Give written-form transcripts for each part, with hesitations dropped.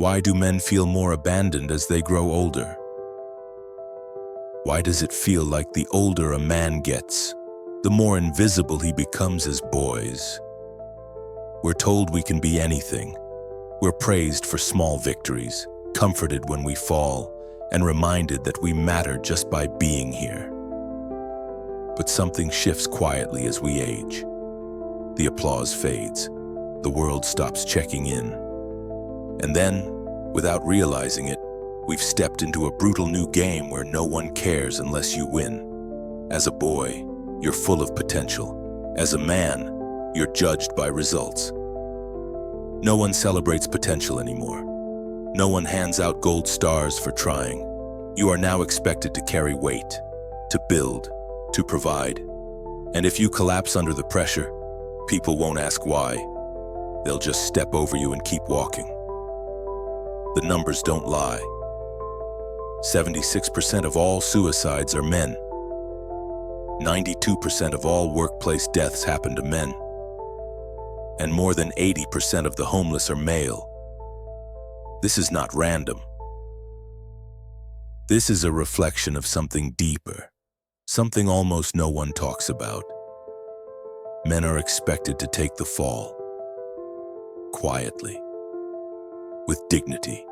Why do men feel more abandoned as they grow older? Why does it feel like the older a man gets, the more invisible he becomes as boys? We're told we can be anything. We're praised for small victories, comforted when we fall, and reminded that we matter just by being here. But something shifts quietly as we age. The applause fades. The world stops checking in. And then, without realizing it, we've stepped into a brutal new game where no one cares unless you win. As a boy, you're full of potential. As a man, you're judged by results. No one celebrates potential anymore. No one hands out gold stars for trying. You are now expected to carry weight, to build, to provide. And if you collapse under the pressure, people won't ask why. They'll just step over you and keep walking. The numbers don't lie. 76% of all suicides are men. 92% of all workplace deaths happen to men. And more than 80% of the homeless are male. This is not random. This is a reflection of something deeper, something almost no one talks about. Men are expected to take the fall, quietly, with dignity,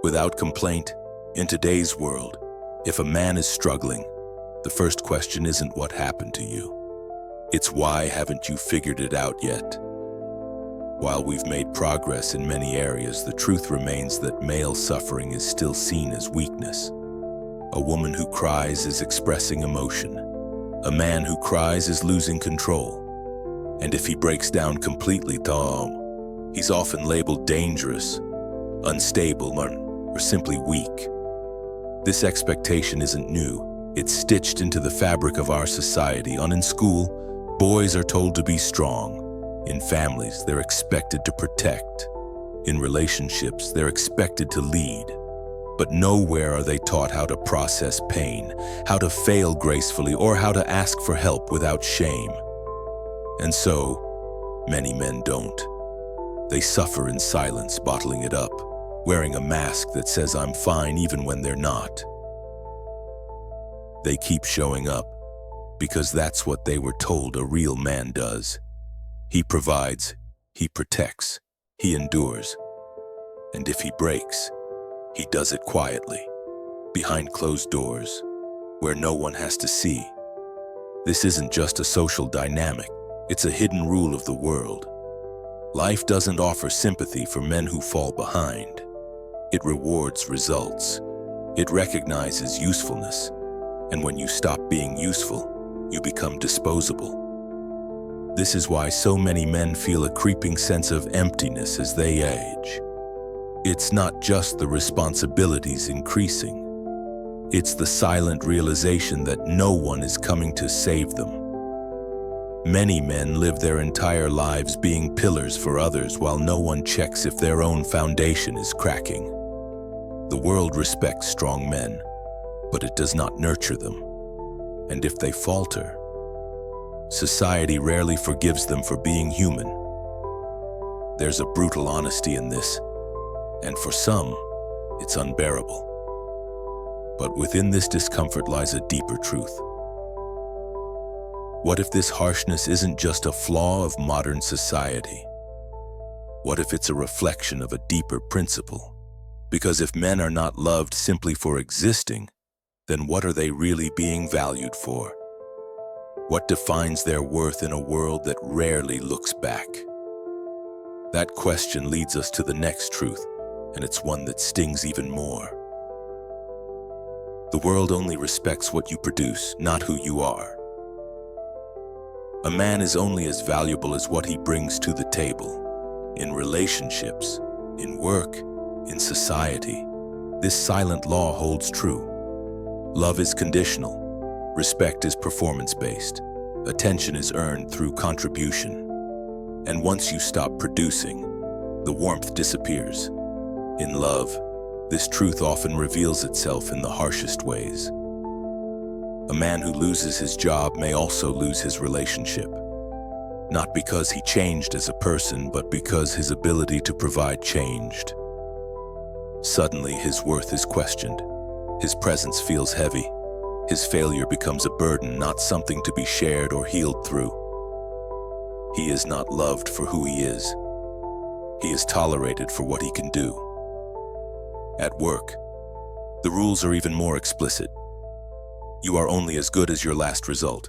without complaint. In today's world, if a man is struggling, the first question isn't what happened to you. It's why haven't you figured it out yet? While we've made progress in many areas, the truth remains that male suffering is still seen as weakness. A woman who cries is expressing emotion. A man who cries is losing control. And if he breaks down completely, he's often labeled dangerous, unstable, or simply weak. This expectation isn't new. It's stitched into the fabric of our society. In school, boys are told to be strong. In families, they're expected to protect. In relationships, they're expected to lead. But nowhere are they taught how to process pain, how to fail gracefully, or how to ask for help without shame. And so, many men don't. They suffer in silence, bottling it up, wearing a mask that says I'm fine even when they're not. They keep showing up because that's what they were told a real man does. He provides, he protects, he endures. And if he breaks, he does it quietly, behind closed doors, where no one has to see. This isn't just a social dynamic, it's a hidden rule of the world. Life doesn't offer sympathy for men who fall behind. It rewards results. It recognizes usefulness. And when you stop being useful, you become disposable. This is why so many men feel a creeping sense of emptiness as they age. It's not just the responsibilities increasing. It's the silent realization that no one is coming to save them. Many men live their entire lives being pillars for others while no one checks if their own foundation is cracking. The world respects strong men, but it does not nurture them. And if they falter, society rarely forgives them for being human. There's a brutal honesty in this, and for some, it's unbearable. But within this discomfort lies a deeper truth. What if this harshness isn't just a flaw of modern society? What if it's a reflection of a deeper principle? Because if men are not loved simply for existing, then what are they really being valued for? What defines their worth in a world that rarely looks back? That question leads us to the next truth, and it's one that stings even more. The world only respects what you produce, not who you are. A man is only as valuable as what he brings to the table. In relationships, in work, in society, this silent law holds true. Love is conditional. Respect is performance-based. Attention is earned through contribution. And once you stop producing, the warmth disappears. In love, this truth often reveals itself in the harshest ways. A man who loses his job may also lose his relationship. Not because he changed as a person, but because his ability to provide changed. Suddenly, his worth is questioned. His presence feels heavy. His failure becomes a burden, not something to be shared or healed through. He is not loved for who he is. He is tolerated for what he can do. At work, the rules are even more explicit. You are only as good as your last result.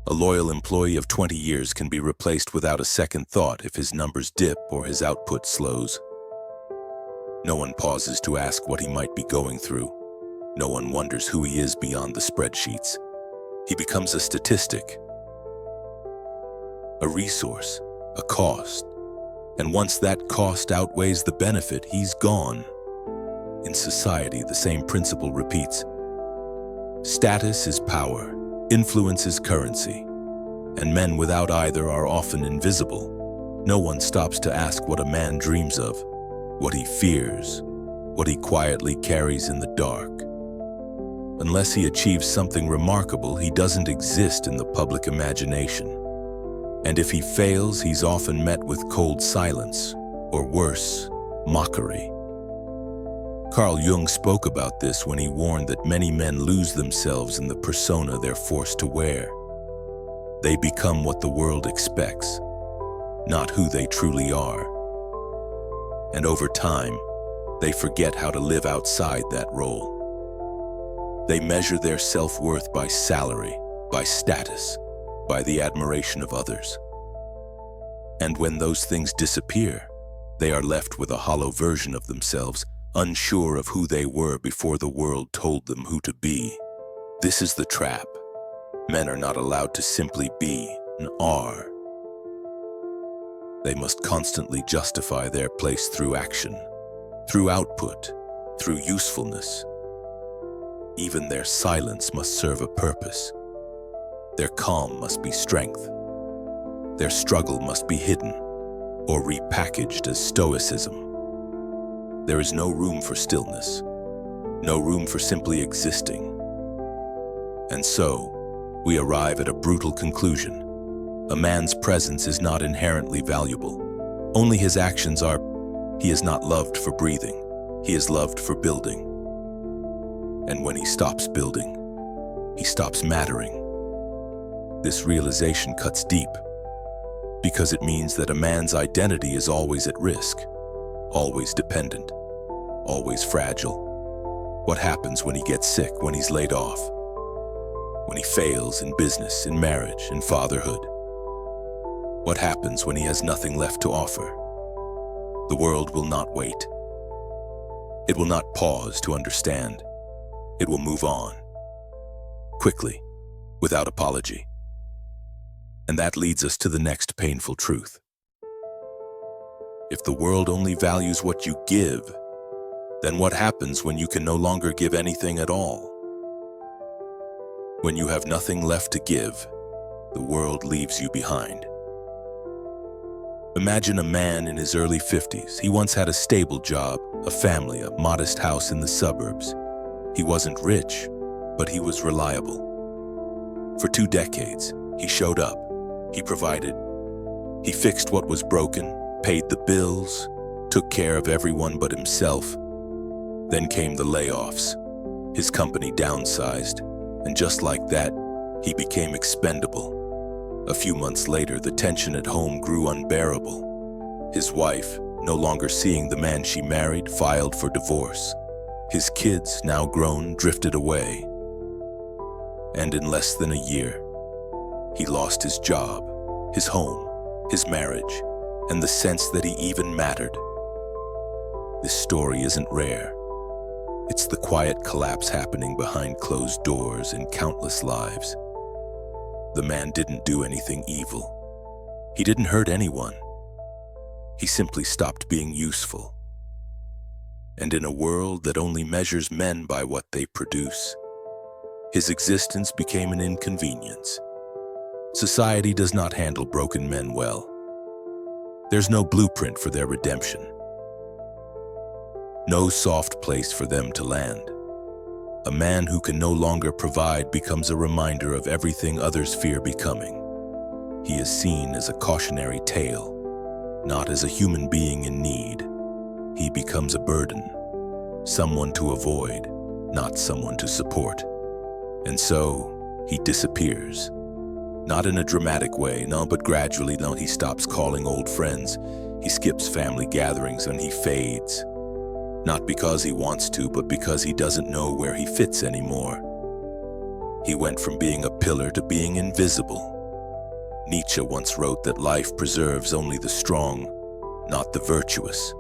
A loyal employee of 20 years can be replaced without a second thought if his numbers dip or his output slows. No one pauses to ask what he might be going through. No one wonders who he is beyond the spreadsheets. He becomes a statistic, a resource, a cost. And once that cost outweighs the benefit, he's gone. In society, the same principle repeats. Status is power. Influence is currency, and men without either are often invisible. No one stops to ask what a man dreams of, what he fears, what he quietly carries in the dark. Unless he achieves something remarkable, he doesn't exist in the public imagination. And if he fails, he's often met with cold silence, or worse, mockery. Carl Jung spoke about this when he warned that many men lose themselves in the persona they're forced to wear. They become what the world expects, not who they truly are. And over time, they forget how to live outside that role. They measure their self-worth by salary, by status, by the admiration of others. And when those things disappear, they are left with a hollow version of themselves, unsure of who they were before the world told them who to be. This is the trap. Men are not allowed to simply be and are. They must constantly justify their place through action, through output, through usefulness. Even their silence must serve a purpose. Their calm must be strength. Their struggle must be hidden or repackaged as stoicism. There is no room for stillness, no room for simply existing. And so, we arrive at a brutal conclusion. A man's presence is not inherently valuable. Only his actions are. He is not loved for breathing. He is loved for building. And when he stops building, he stops mattering. This realization cuts deep, because it means that a man's identity is always at risk. Always dependent, always fragile. What happens when he gets sick, when he's laid off? When he fails in business, in marriage, in fatherhood? What happens when he has nothing left to offer? The world will not wait. It will not pause to understand. It will move on, quickly, without apology. And that leads us to the next painful truth. If the world only values what you give, then what happens when you can no longer give anything at all? When you have nothing left to give, the world leaves you behind. Imagine a man in his early 50s. He once had a stable job, a family, a modest house in the suburbs. He wasn't rich, but he was reliable. For 2 decades, he showed up. He provided. He fixed what was broken, paid the bills, took care of everyone but himself. Then came the layoffs. His company downsized, and just like that, he became expendable. A few months later, the tension at home grew unbearable. His wife, no longer seeing the man she married, filed for divorce. His kids, now grown, drifted away. And in less than a year, he lost his job, his home, his marriage, and the sense that he even mattered. This story isn't rare. It's the quiet collapse happening behind closed doors in countless lives. The man didn't do anything evil. He didn't hurt anyone. He simply stopped being useful. And in a world that only measures men by what they produce, his existence became an inconvenience. Society does not handle broken men well. There's no blueprint for their redemption. No soft place for them to land. A man who can no longer provide becomes a reminder of everything others fear becoming. He is seen as a cautionary tale, not as a human being in need. He becomes a burden, someone to avoid, not someone to support. And so, he disappears. Not in a dramatic way, no, but gradually, no, he stops calling old friends. He skips family gatherings and he fades. Not because he wants to, but because he doesn't know where he fits anymore. He went from being a pillar to being invisible. Nietzsche once wrote that life preserves only the strong, not the virtuous.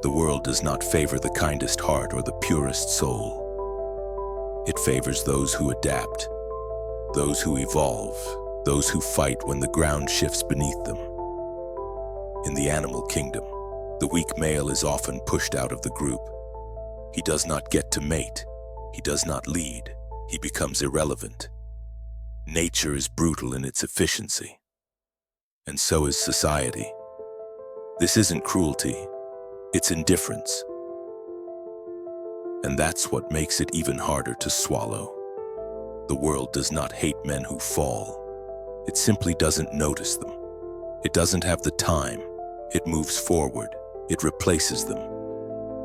The world does not favor the kindest heart or the purest soul. It favors those who adapt, those who evolve, those who fight when the ground shifts beneath them. In the animal kingdom, the weak male is often pushed out of the group. He does not get to mate. He does not lead. He becomes irrelevant. Nature is brutal in its efficiency. And so is society. This isn't cruelty. It's indifference. And that's what makes it even harder to swallow. The world does not hate men who fall. It simply doesn't notice them. It doesn't have the time. It moves forward. It replaces them.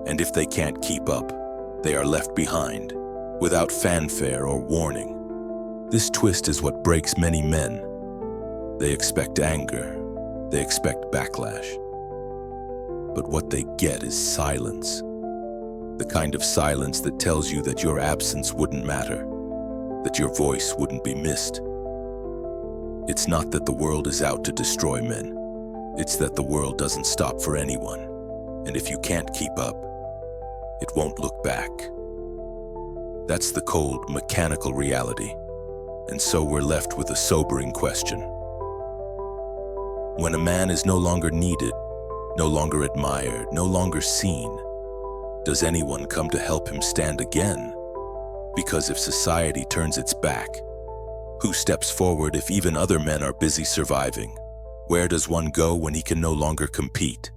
And if they can't keep up, they are left behind, without fanfare or warning. This twist is what breaks many men. They expect anger. They expect backlash. But what they get is silence. The kind of silence that tells you that your absence wouldn't matter, that your voice wouldn't be missed. It's not that the world is out to destroy men. It's that the world doesn't stop for anyone. And if you can't keep up, it won't look back. That's the cold, mechanical reality. And so we're left with a sobering question. When a man is no longer needed, no longer admired, no longer seen, does anyone come to help him stand again? Because if society turns its back, who steps forward if even other men are busy surviving? Where does one go when he can no longer compete?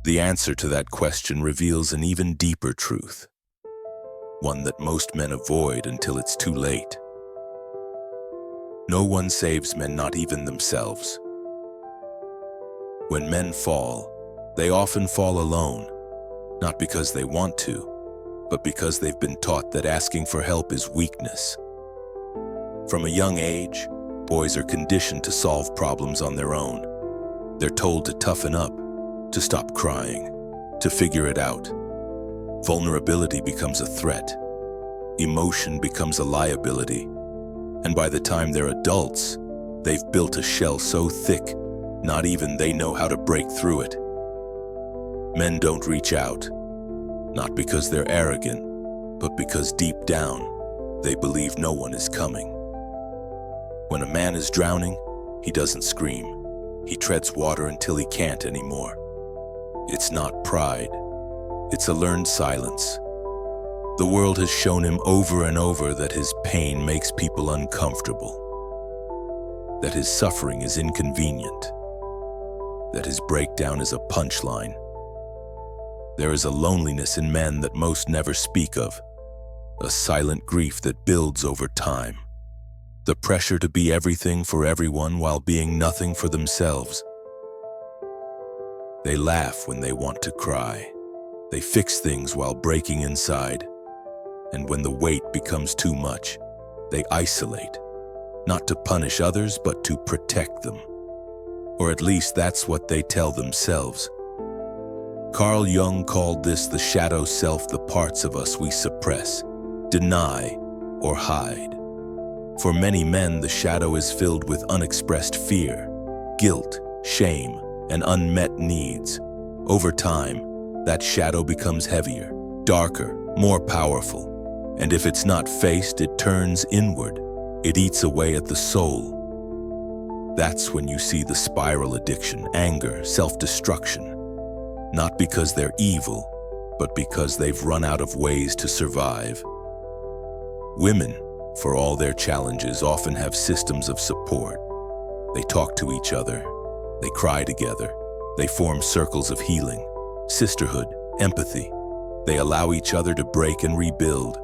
The answer to that question reveals an even deeper truth, one that most men avoid until it's too late. No one saves men, not even themselves. When men fall, they often fall alone, not because they want to, but because they've been taught that asking for help is weakness. From a young age, boys are conditioned to solve problems on their own. They're told to toughen up, to stop crying, to figure it out. Vulnerability becomes a threat. Emotion becomes a liability. And by the time they're adults, they've built a shell so thick, not even they know how to break through it. Men don't reach out, not because they're arrogant, but because deep down, they believe no one is coming. When a man is drowning, he doesn't scream. He treads water until he can't anymore. It's not pride. It's a learned silence. The world has shown him over and over that his pain makes people uncomfortable, that his suffering is inconvenient, that his breakdown is a punchline. There is a loneliness in men that most never speak of, a silent grief that builds over time, the pressure to be everything for everyone while being nothing for themselves. They laugh when they want to cry. They fix things while breaking inside. And when the weight becomes too much, they isolate, not to punish others, but to protect them. Or at least that's what they tell themselves. Carl Jung called this the shadow self, the parts of us we suppress, deny, or hide. For many men, the shadow is filled with unexpressed fear, guilt, shame, and unmet needs. Over time, that shadow becomes heavier, darker, more powerful. And if it's not faced, it turns inward. It eats away at the soul. That's when you see the spiral: addiction, anger, self-destruction. Not because they're evil, but because they've run out of ways to survive. Women, for all their challenges, often have systems of support. They talk to each other. They cry together. They form circles of healing, sisterhood, empathy. They allow each other to break and rebuild.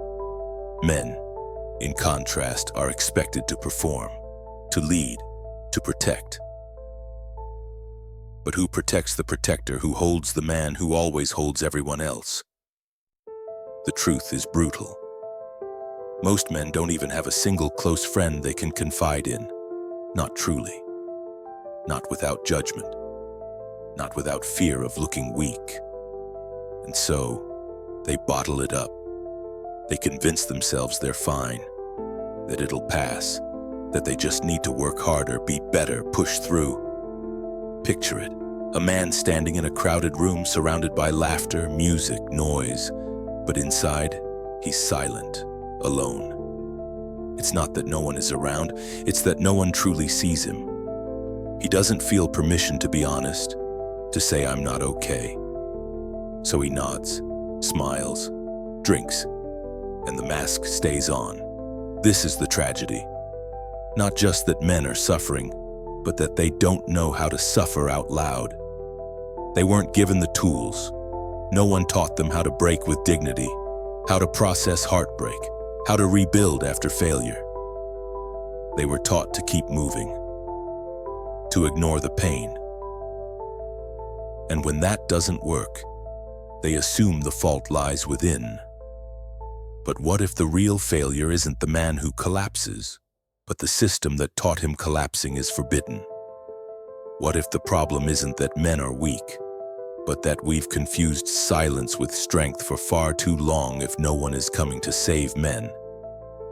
Men, in contrast, are expected to perform, to lead, to protect. But who protects the protector? Who holds the man who always holds everyone else? The truth is brutal. Most men don't even have a single close friend they can confide in. Not truly. Not without judgment. Not without fear of looking weak. And so, they bottle it up. They convince themselves they're fine, that it'll pass, that they just need to work harder, be better, push through. Picture it, a man standing in a crowded room surrounded by laughter, music, noise, but inside, he's silent, alone. It's not that no one is around, it's that no one truly sees him. He doesn't feel permission to be honest, to say I'm not okay. So he nods, smiles, drinks, and the mask stays on. This is the tragedy. Not just that men are suffering, but that they don't know how to suffer out loud. They weren't given the tools. No one taught them how to break with dignity, how to process heartbreak, how to rebuild after failure. They were taught to keep moving, to ignore the pain. And when that doesn't work, they assume the fault lies within. But what if the real failure isn't the man who collapses, but the system that taught him collapsing is forbidden? What if the problem isn't that men are weak, but that we've confused silence with strength for far too long if no one is coming to save men?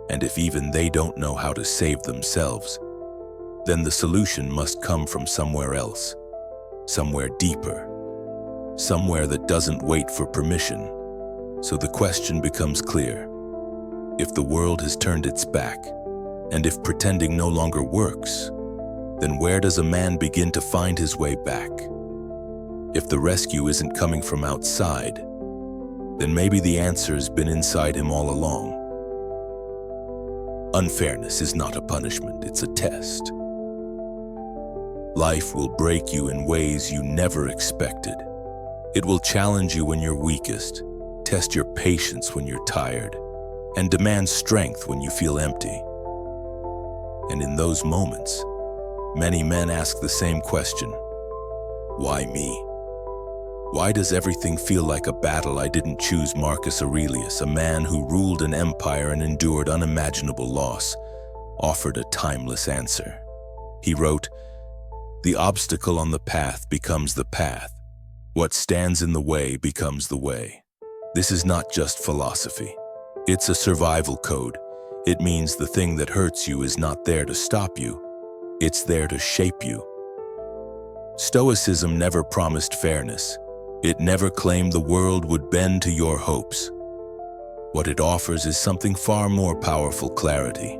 And if even they don't know how to save themselves, then the solution must come from somewhere else, somewhere deeper, somewhere that doesn't wait for permission. So the question becomes clear. If the world has turned its back, and if pretending no longer works, then where does a man begin to find his way back? If the rescue isn't coming from outside, then maybe the answer's been inside him all along. Unfairness is not a punishment, it's a test. Life will break you in ways you never expected. It will challenge you when you're weakest, test your patience when you're tired, and demand strength when you feel empty. And in those moments, many men ask the same question: why me? Why does everything feel like a battle I didn't choose? Marcus Aurelius, a man who ruled an empire and endured unimaginable loss, offered a timeless answer. He wrote, "The obstacle on the path becomes the path. What stands in the way becomes the way." This is not just philosophy. It's a survival code. It means the thing that hurts you is not there to stop you. It's there to shape you. Stoicism never promised fairness. It never claimed the world would bend to your hopes. What it offers is something far more powerful: clarity.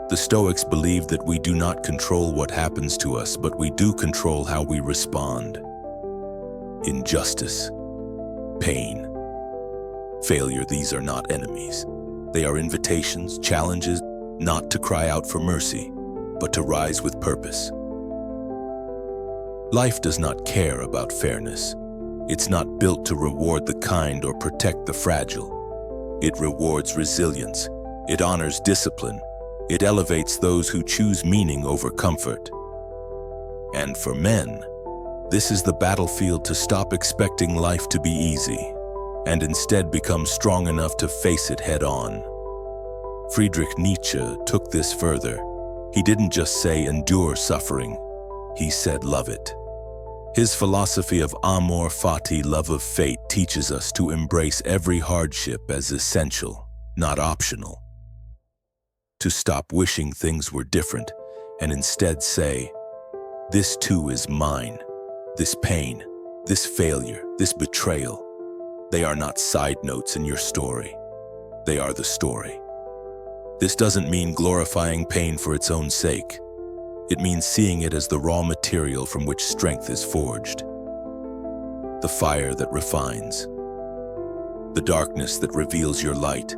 The Stoics believed that we do not control what happens to us, but we do control how we respond. Injustice, pain, failure, these are not enemies. They are invitations, challenges, not to cry out for mercy, but to rise with purpose. Life does not care about fairness. It's not built to reward the kind or protect the fragile. It rewards resilience. It honors discipline. It elevates those who choose meaning over comfort. And for men, this is the battlefield to stop expecting life to be easy and instead become strong enough to face it head on. Friedrich Nietzsche took this further. He didn't just say endure suffering. He said love it. His philosophy of amor fati, love of fate, teaches us to embrace every hardship as essential, not optional. To stop wishing things were different and instead say, this too is mine. This pain, this failure, this betrayal, they are not side notes in your story. They are the story. This doesn't mean glorifying pain for its own sake. It means seeing it as the raw material from which strength is forged. The fire that refines. The darkness that reveals your light.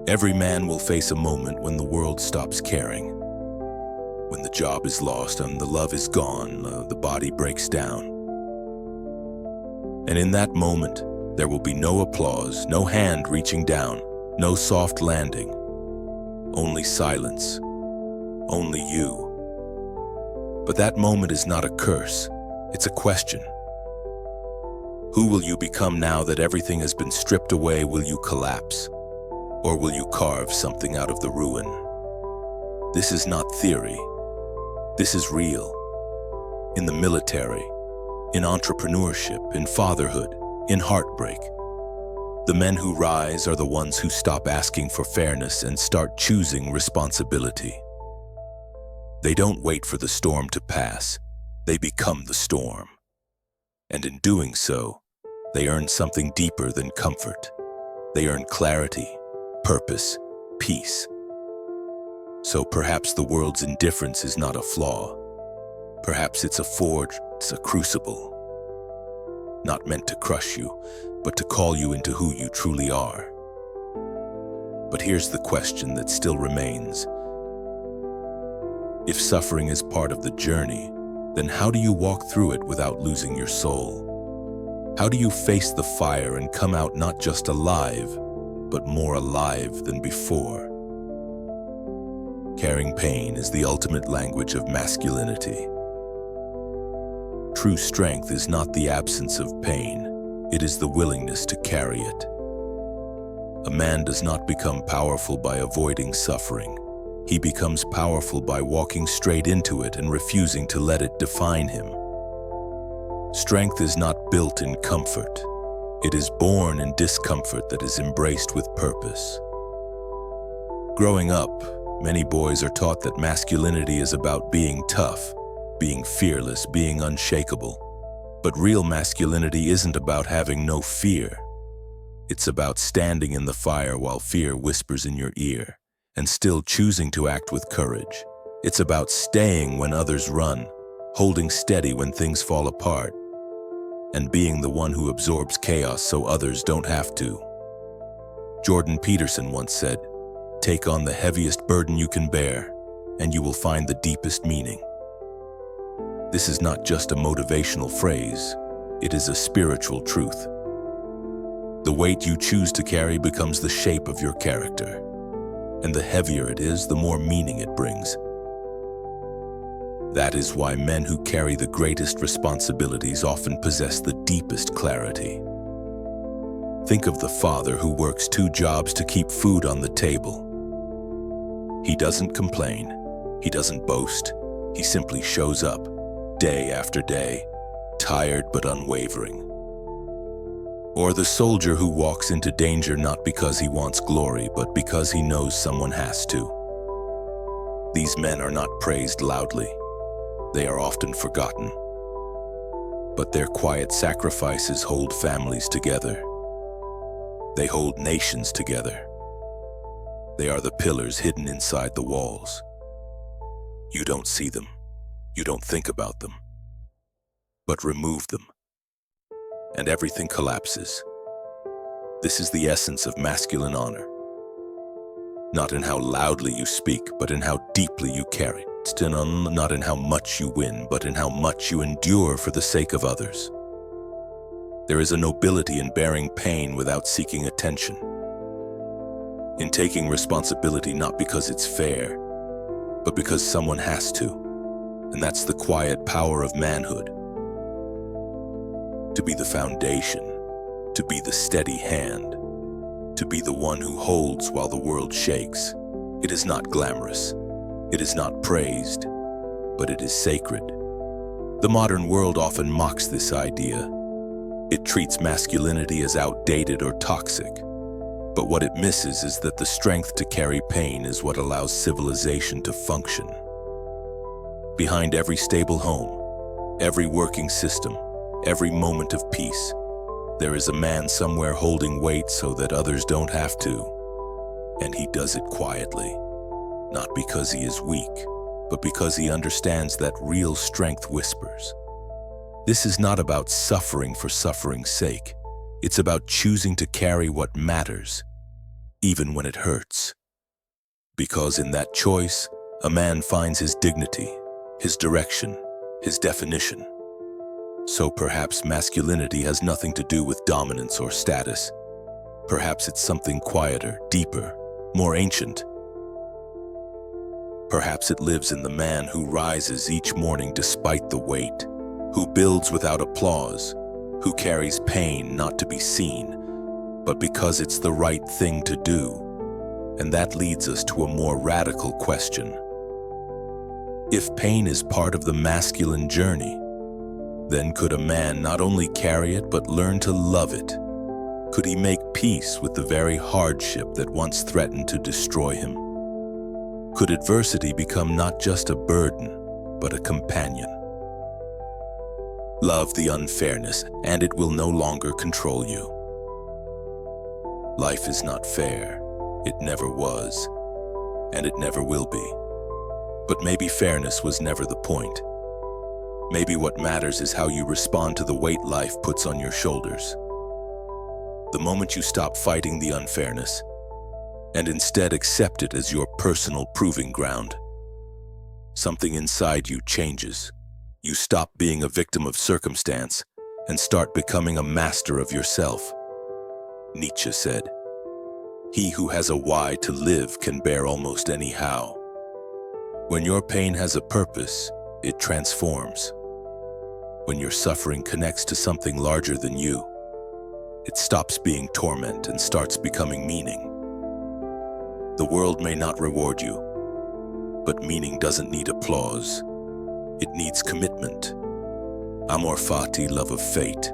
Every man will face a moment when the world stops caring. When the job is lost and the love is gone, the body breaks down. And in that moment, there will be no applause, no hand reaching down, no soft landing. Only silence. Only you. But that moment is not a curse, it's a question. Who will you become now that everything has been stripped away? Will you collapse? Or will you carve something out of the ruin? This is not theory. This is real. In the military, in entrepreneurship, in fatherhood, in heartbreak. The men who rise are the ones who stop asking for fairness and start choosing responsibility. They don't wait for the storm to pass. They become the storm. And in doing so, they earn something deeper than comfort. They earn clarity, purpose, peace. So perhaps the world's indifference is not a flaw. Perhaps it's a forge, it's a crucible. Not meant to crush you, but to call you into who you truly are. But here's the question that still remains. If suffering is part of the journey, then how do you walk through it without losing your soul? How do you face the fire and come out not just alive, but more alive than before? Carrying pain is the ultimate language of masculinity. True strength is not the absence of pain, it is the willingness to carry it. A man does not become powerful by avoiding suffering. He becomes powerful by walking straight into it and refusing to let it define him. Strength is not built in comfort. It is born in discomfort that is embraced with purpose. Growing up, many boys are taught that masculinity is about being tough, being fearless, being unshakable. But real masculinity isn't about having no fear. It's about standing in the fire while fear whispers in your ear, and still choosing to act with courage. It's about staying when others run, holding steady when things fall apart, and being the one who absorbs chaos so others don't have to. Jordan Peterson once said, "Take on the heaviest burden you can bear, and you will find the deepest meaning." This is not just a motivational phrase, it is a spiritual truth. The weight you choose to carry becomes the shape of your character, and the heavier it is, the more meaning it brings. That is why men who carry the greatest responsibilities often possess the deepest clarity. Think of the father who works 2 jobs to keep food on the table. He doesn't complain, he doesn't boast, he simply shows up, day after day, tired but unwavering. Or the soldier who walks into danger not because he wants glory, but because he knows someone has to. These men are not praised loudly. They are often forgotten. But their quiet sacrifices hold families together. They hold nations together. They are the pillars hidden inside the walls. You don't see them. You don't think about them. But remove them, and everything collapses. This is the essence of masculine honor. Not in how loudly you speak, but in how deeply you carry it. Not in how much you win, but in how much you endure for the sake of others. There is a nobility in bearing pain without seeking attention. In taking responsibility not because it's fair, but because someone has to. And that's the quiet power of manhood. To be the foundation, to be the steady hand, to be the one who holds while the world shakes. It is not glamorous, it is not praised, but it is sacred. The modern world often mocks this idea. It treats masculinity as outdated or toxic. But what it misses is that the strength to carry pain is what allows civilization to function. Behind every stable home, every working system, every moment of peace, there is a man somewhere holding weight so that others don't have to. And he does it quietly, not because he is weak, but because he understands that real strength whispers. This is not about suffering for suffering's sake. It's about choosing to carry what matters, even when it hurts. Because in that choice, a man finds his dignity, his direction, his definition. So perhaps masculinity has nothing to do with dominance or status. Perhaps it's something quieter, deeper, more ancient. Perhaps it lives in the man who rises each morning despite the weight, who builds without applause, who carries pain not to be seen, but because it's the right thing to do. And that leads us to a more radical question. If pain is part of the masculine journey, then could a man not only carry it but learn to love it? Could he make peace with the very hardship that once threatened to destroy him? Could adversity become not just a burden, but a companion? Love the unfairness, and it will no longer control you. Life is not fair. It never was, and it never will be. But maybe fairness was never the point. Maybe what matters is how you respond to the weight life puts on your shoulders. The moment you stop fighting the unfairness, and instead accept it as your personal proving ground, something inside you changes. You stop being a victim of circumstance and start becoming a master of yourself. Nietzsche said, "He who has a why to live can bear almost any how." When your pain has a purpose, it transforms. When your suffering connects to something larger than you, it stops being torment and starts becoming meaning. The world may not reward you, but meaning doesn't need applause. It needs commitment. Amor fati, love of fate.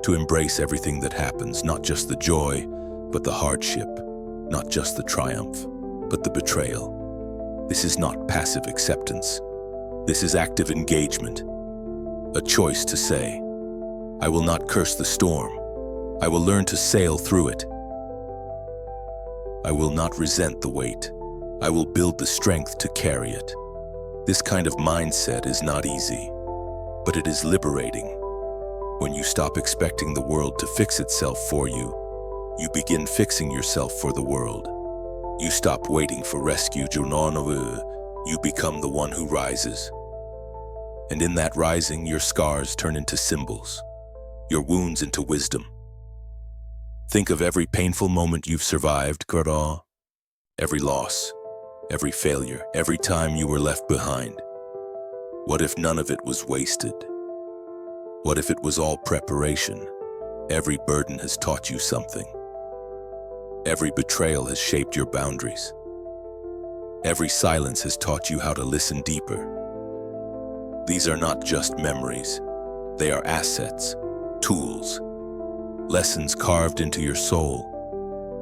To embrace everything that happens, not just the joy, but the hardship, not just the triumph, but the betrayal. This is not passive acceptance. This is active engagement. A choice to say, I will not curse the storm. I will learn to sail through it. I will not resent the weight. I will build the strength to carry it. This kind of mindset is not easy, but it is liberating. When you stop expecting the world to fix itself for you, you begin fixing yourself for the world. You stop waiting for rescue, you become the one who rises. And in that rising, your scars turn into symbols, your wounds into wisdom. Think of every painful moment you've survived, every loss, every failure, every time you were left behind. What if none of it was wasted? What if it was all preparation? Every burden has taught you something. Every betrayal has shaped your boundaries. Every silence has taught you how to listen deeper. These are not just memories. They are assets, tools, lessons carved into your soul.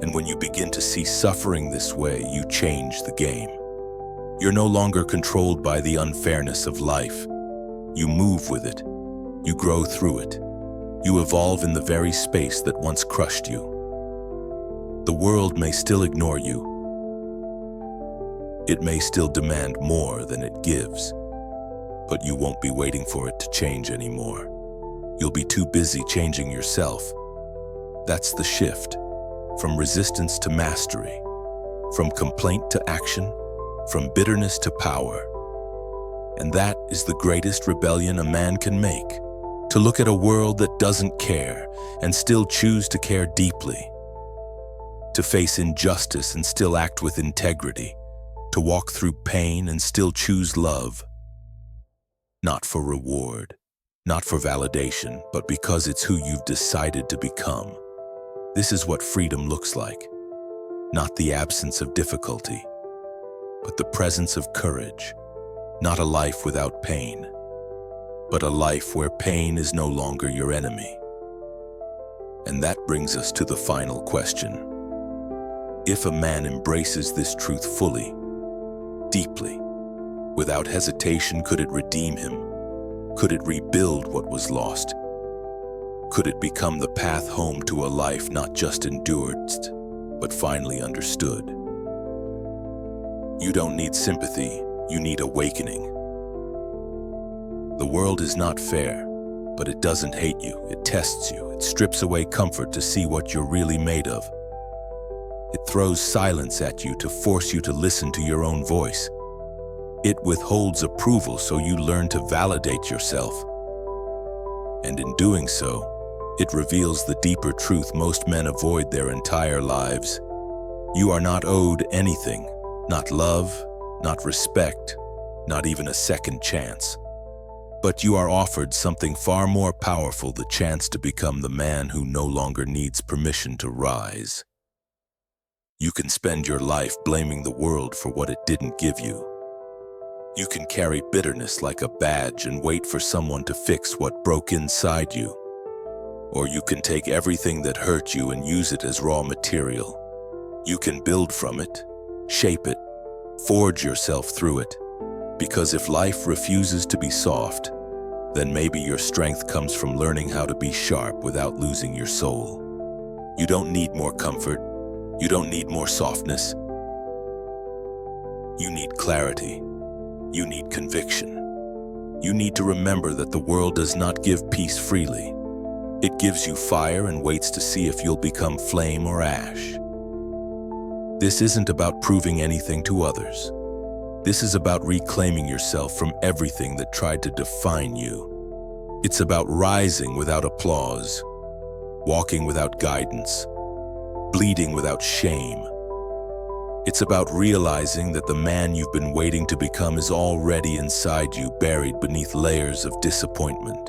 And when you begin to see suffering this way, you change the game. You're no longer controlled by the unfairness of life. You move with it. You grow through it. You evolve in the very space that once crushed you. The world may still ignore you. It may still demand more than it gives. But you won't be waiting for it to change anymore. You'll be too busy changing yourself. That's the shift, from resistance to mastery, from complaint to action, from bitterness to power. And that is the greatest rebellion a man can make, to look at a world that doesn't care and still choose to care deeply, to face injustice and still act with integrity, to walk through pain and still choose love. Not for reward, not for validation, but because it's who you've decided to become. This is what freedom looks like. Not the absence of difficulty, but the presence of courage. Not a life without pain, but a life where pain is no longer your enemy. And that brings us to the final question. If a man embraces this truth fully, deeply, without hesitation, could it redeem him? Could it rebuild what was lost? Could it become the path home to a life not just endured, but finally understood? You don't need sympathy, you need awakening. The world is not fair, but it doesn't hate you, it tests you, it strips away comfort to see what you're really made of. It throws silence at you to force you to listen to your own voice. It withholds approval so you learn to validate yourself. And in doing so, it reveals the deeper truth most men avoid their entire lives. You are not owed anything, not love, not respect, not even a second chance. But you are offered something far more powerful, the chance to become the man who no longer needs permission to rise. You can spend your life blaming the world for what it didn't give you. You can carry bitterness like a badge and wait for someone to fix what broke inside you. Or you can take everything that hurt you and use it as raw material. You can build from it, shape it, forge yourself through it. Because if life refuses to be soft, then maybe your strength comes from learning how to be sharp without losing your soul. You don't need more comfort. You don't need more softness. You need clarity. You need conviction. You need to remember that the world does not give peace freely. It gives you fire and waits to see if you'll become flame or ash. This isn't about proving anything to others. This is about reclaiming yourself from everything that tried to define you. It's about rising without applause, walking without guidance, bleeding without shame. It's about realizing that the man you've been waiting to become is already inside you, buried beneath layers of disappointment,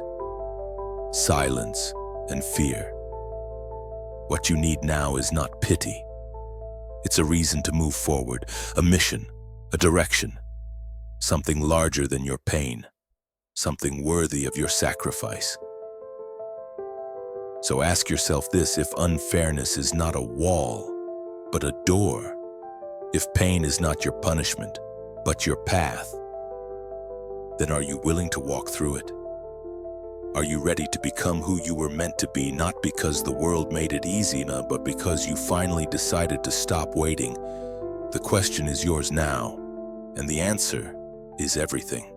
silence, and fear. What you need now is not pity. It's a reason to move forward, a mission, a direction, something larger than your pain, something worthy of your sacrifice. So ask yourself this: if unfairness is not a wall, but a door, if pain is not your punishment, but your path, then are you willing to walk through it? Are you ready to become who you were meant to be, not because the world made it easy enough, but because you finally decided to stop waiting? The question is yours now, and the answer is everything.